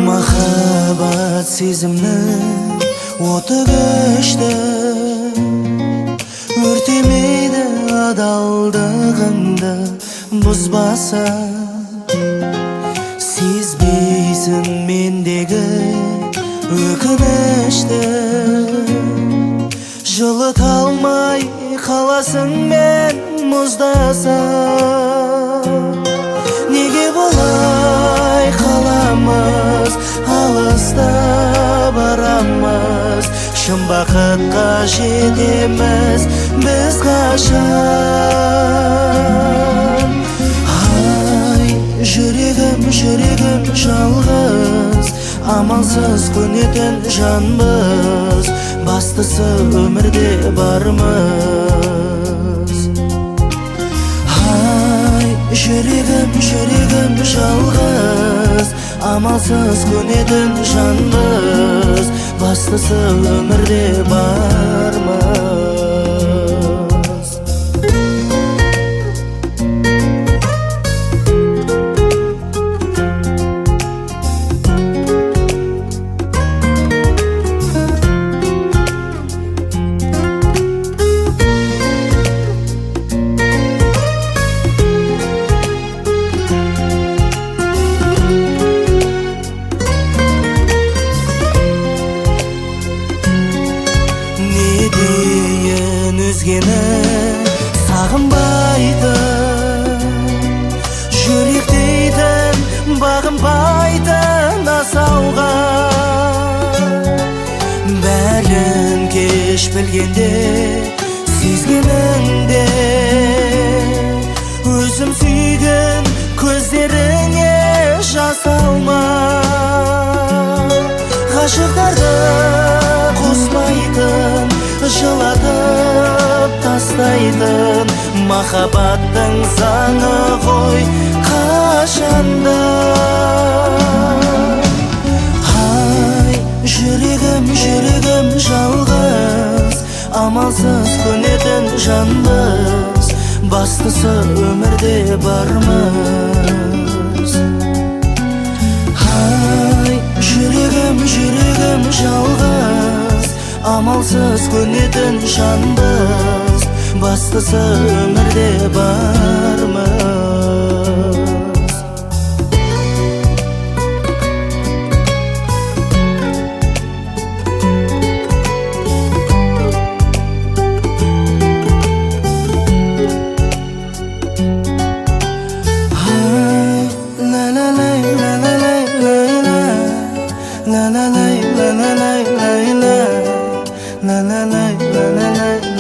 Махаббат сезімнің оты күшті, өртемейді адалдығыңды бұзбаса. Сезбейсің мендегі өкінішті, жылыта алмай қаласың мен мұздаса. Неге болай қаламыз, алыста барамыз, шын бақытқа жетеміз біз қашан? Ай, жүрегім жалғыз, амалсыз көнетін жанбыз, бастысы өмірде бармыз. Ай, жүрегім жалғыз, амалсыз көнетін жанбыз, бастысы өмірде бармыз. Өзгені сағынбайтын, жүрек дейтін бағынбайтын асауға. Бәрін кеш білгенде, сезгеніңде, өзім сүйген көздеріңе жас алма. Ғашықтарды қосмайтын, жылатып тастайтын махаббаттың заңы ғой қашанда. Ай, жүрегім жалғыз, амалсыз көнетін жанбыз, бастысы өмірде бармыз. Ай, жүрегім жалғыз, амалсыз көнетін жанбыз, бастысы өмірде бармыз. La la la la la la la la la la la la la la la